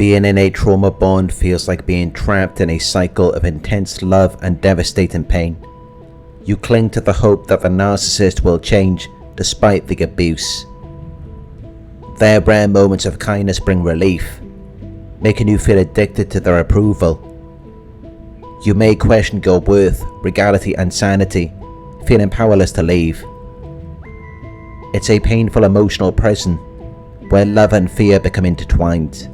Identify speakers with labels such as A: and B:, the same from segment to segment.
A: Being in a trauma bond feels like being trapped in a cycle of intense love and devastating pain. You cling to the hope that the narcissist will change despite the abuse. Their rare moments of kindness bring relief, making you feel addicted to their approval. You may question your worth, regality and sanity, feeling powerless to leave. It's a painful emotional prison where love and fear become intertwined.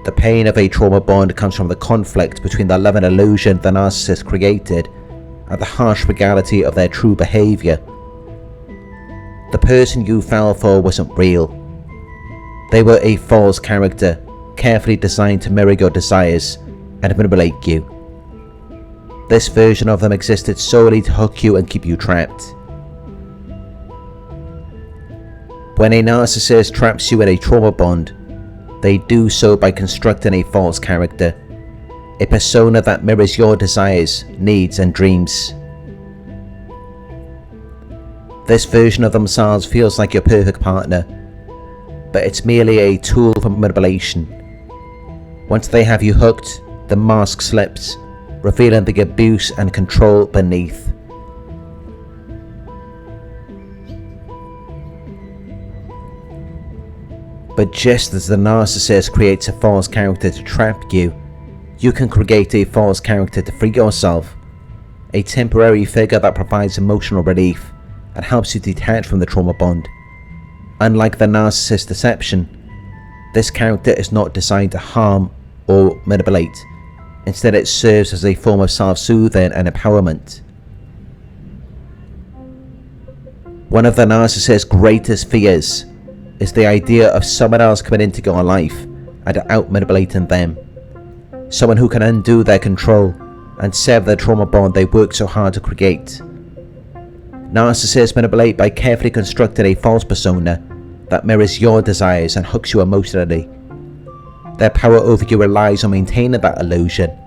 A: The pain of a trauma bond comes from the conflict between the love and illusion the narcissist created and the harsh reality of their true behaviour. The person you fell for wasn't real. They were a false character, carefully designed to mirror your desires and manipulate you. This version of them existed solely to hook you and keep you trapped. When a narcissist traps you in a trauma bond, they do so by constructing a false character, a persona that mirrors your desires, needs and dreams. This version of themselves feels like your perfect partner, but it's merely a tool for manipulation. Once they have you hooked, the mask slips, revealing the abuse and control beneath. But just as the narcissist creates a false character to trap you, you can create a false character to free yourself, a temporary figure that provides emotional relief and helps you detach from the trauma bond. Unlike the narcissist deception, this character is not designed to harm or manipulate. Instead, it serves as a form of self-soothing and empowerment. One of the narcissist's greatest fears is the idea of someone else coming into your life and out-manipulating them. Someone who can undo their control and sever the trauma bond they worked so hard to create. Narcissists manipulate by carefully constructing a false persona that mirrors your desires and hooks you emotionally. Their power over you relies on maintaining that illusion.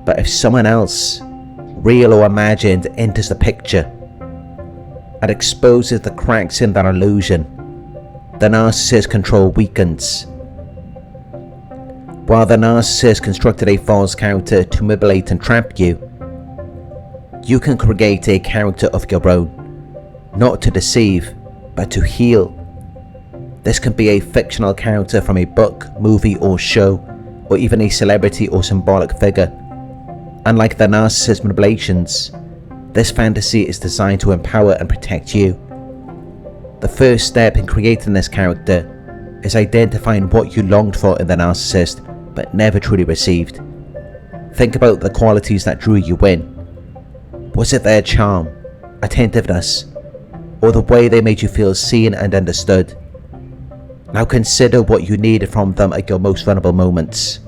A: But if someone else, real or imagined, enters the picture and exposes the cracks in that illusion, the narcissist's control weakens. While the narcissist constructed a false character to manipulate and trap you, you can create a character of your own, not to deceive, but to heal. This can be a fictional character from a book, movie or show, or even a celebrity or symbolic figure. Unlike the narcissist's manipulations, this fantasy is designed to empower and protect you. The first step in creating this character is identifying what you longed for in the narcissist but never truly received. Think about the qualities that drew you in. Was it their charm, attentiveness, or the way they made you feel seen and understood? Now consider what you needed from them at your most vulnerable moments.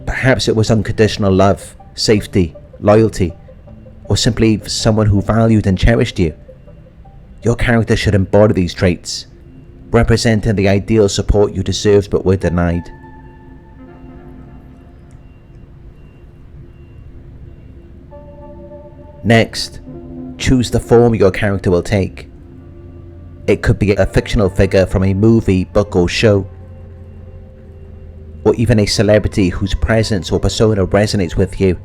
A: Perhaps it was unconditional love, safety, loyalty, or simply someone who valued and cherished you. Your character should embody these traits, representing the ideal support you deserved but were denied. Next, choose the form your character will take. It could be a fictional figure from a movie, book or show, or even a celebrity whose presence or persona resonates with you.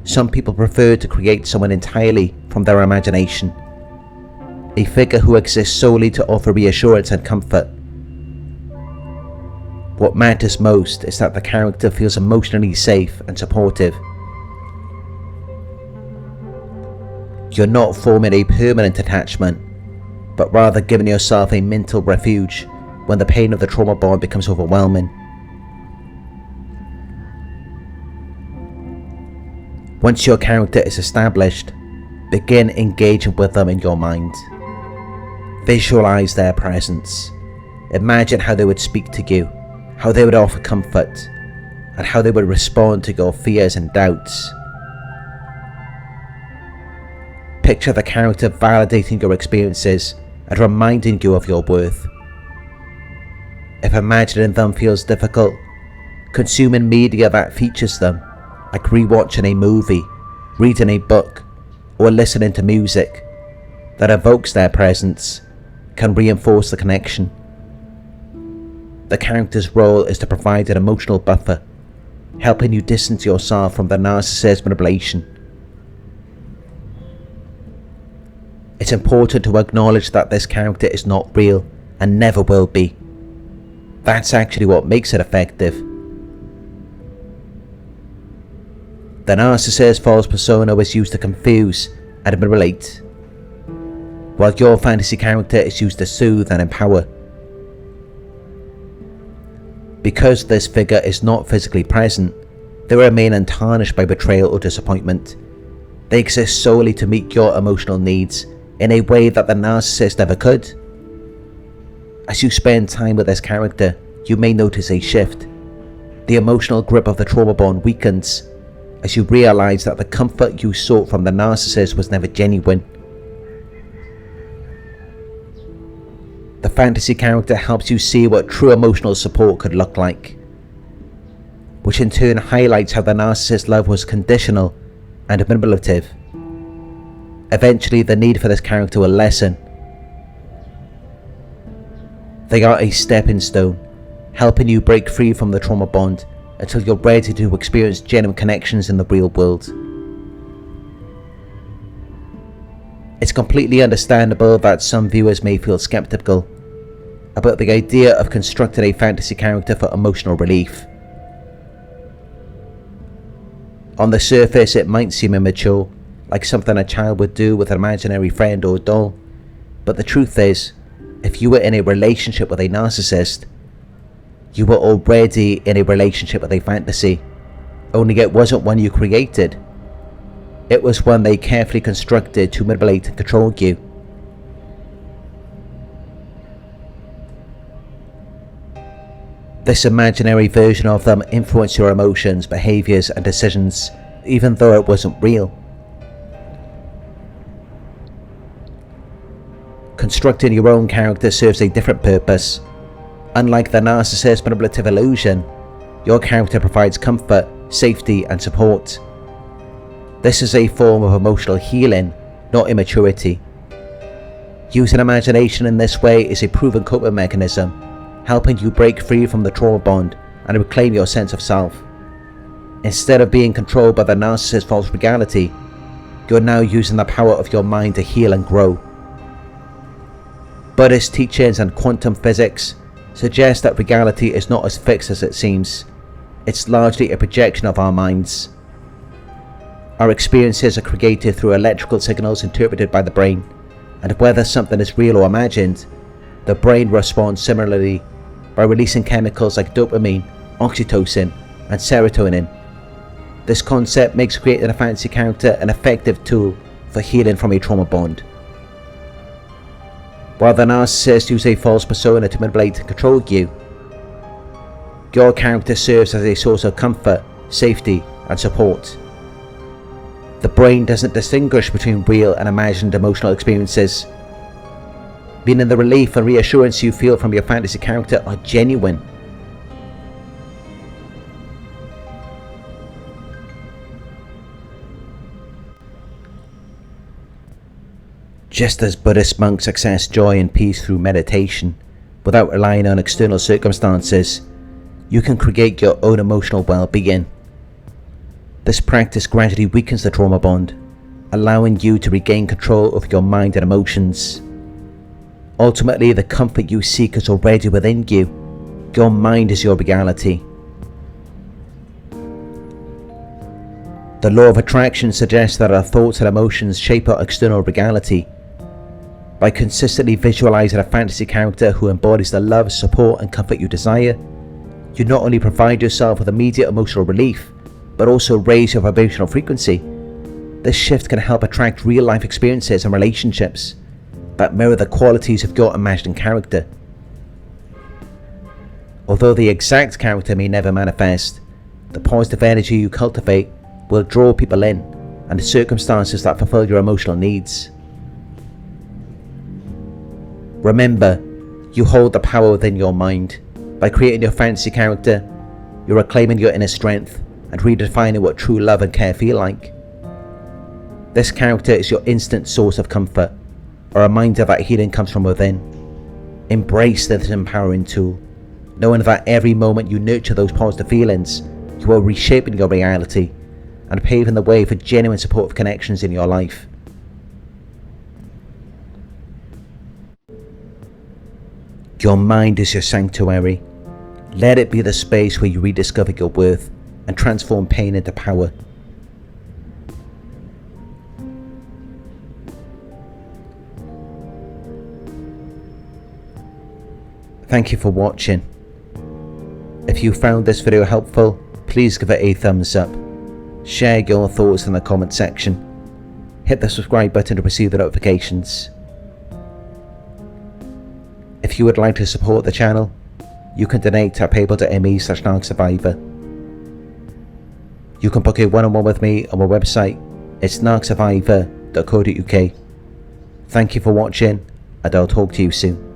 A: Some people prefer to create someone entirely from their imagination, a figure who exists solely to offer reassurance and comfort. What matters most is that the character feels emotionally safe and supportive. You're not forming a permanent attachment, but rather giving yourself a mental refuge when the pain of the trauma bond becomes overwhelming. Once your character is established, begin engaging with them in your mind. Visualize their presence. Imagine how they would speak to you, how they would offer comfort, and how they would respond to your fears and doubts. Picture the character validating your experiences and reminding you of your worth. If imagining them feels difficult, consuming media that features them, like rewatching a movie, reading a book, or listening to music that evokes their presence, can reinforce the connection. The character's role is to provide an emotional buffer, helping you distance yourself from the narcissist's manipulation. It's important to acknowledge that this character is not real and never will be. That's actually what makes it effective. The narcissist's false persona is used to confuse and manipulate, while your fantasy character is used to soothe and empower. Because this figure is not physically present, they remain untarnished by betrayal or disappointment. They exist solely to meet your emotional needs in a way that the narcissist never could. As you spend time with this character, you may notice a shift. The emotional grip of the trauma bond weakens as you realize that the comfort you sought from the narcissist was never genuine. The fantasy character helps you see what true emotional support could look like, which in turn highlights how the narcissist's love was conditional and manipulative. Eventually, the need for this character will lessen. They are a stepping stone, helping you break free from the trauma bond until you're ready to experience genuine connections in the real world. It's completely understandable that some viewers may feel skeptical about the idea of constructing a fantasy character for emotional relief. On the surface, it might seem immature, like something a child would do with an imaginary friend or doll, but the truth is, if you were in a relationship with a narcissist, you were already in a relationship with a fantasy, only it wasn't one you created. It was one they carefully constructed to manipulate and control you. This imaginary version of them influenced your emotions, behaviours and decisions, even though it wasn't real. Constructing your own character serves a different purpose. Unlike the narcissist's manipulative illusion, your character provides comfort, safety and support. This is a form of emotional healing, not immaturity. Using imagination in this way is a proven coping mechanism, helping you break free from the trauma bond and reclaim your sense of self. Instead of being controlled by the narcissist's false reality, you're now using the power of your mind to heal and grow. Buddhist teachings and quantum physics suggest that reality is not as fixed as it seems. It's largely a projection of our minds. Our experiences are created through electrical signals interpreted by the brain, and whether something is real or imagined, the brain responds similarly by releasing chemicals like dopamine, oxytocin, and serotonin. This concept makes creating a fantasy character an effective tool for healing from a trauma bond. While the narcissist uses a false persona to manipulate and control you, your character serves as a source of comfort, safety, and support. The brain doesn't distinguish between real and imagined emotional experiences, meaning the relief and reassurance you feel from your fantasy character are genuine. Just as Buddhist monks access joy and peace through meditation, without relying on external circumstances, you can create your own emotional well-being. This practice gradually weakens the trauma bond, allowing you to regain control of your mind and emotions. Ultimately, the comfort you seek is already within you. Your mind is your reality. The law of attraction suggests that our thoughts and emotions shape our external reality. By consistently visualizing a fantasy character who embodies the love, support and comfort you desire, you not only provide yourself with immediate emotional relief, but also raise your vibrational frequency. This shift can help attract real-life experiences and relationships that mirror the qualities of your imagined character. Although the exact character may never manifest, the positive energy you cultivate will draw people in, and the circumstances that fulfill your emotional needs. Remember, you hold the power within your mind. By creating your fantasy character, you're reclaiming your inner strength and redefining what true love and care feel like. This character is your instant source of comfort, a reminder that healing comes from within. Embrace this empowering tool. knowing that every moment you nurture those positive feelings, you are reshaping your reality and paving the way for genuine supportive connections in your life. Your mind is your sanctuary. Let it be the space where you rediscover your worth and transform pain into power. Thank you for watching. If you found this video helpful, please give it a thumbs up. Share your thoughts in the comment section. Hit the subscribe button to receive the notifications. If you would like to support the channel, you can donate at paypal.me/Narc Survivor. You can book a one-on-one with me on my website. It's narcsurvivor.co.uk. Thank you for watching, and I'll talk to you soon.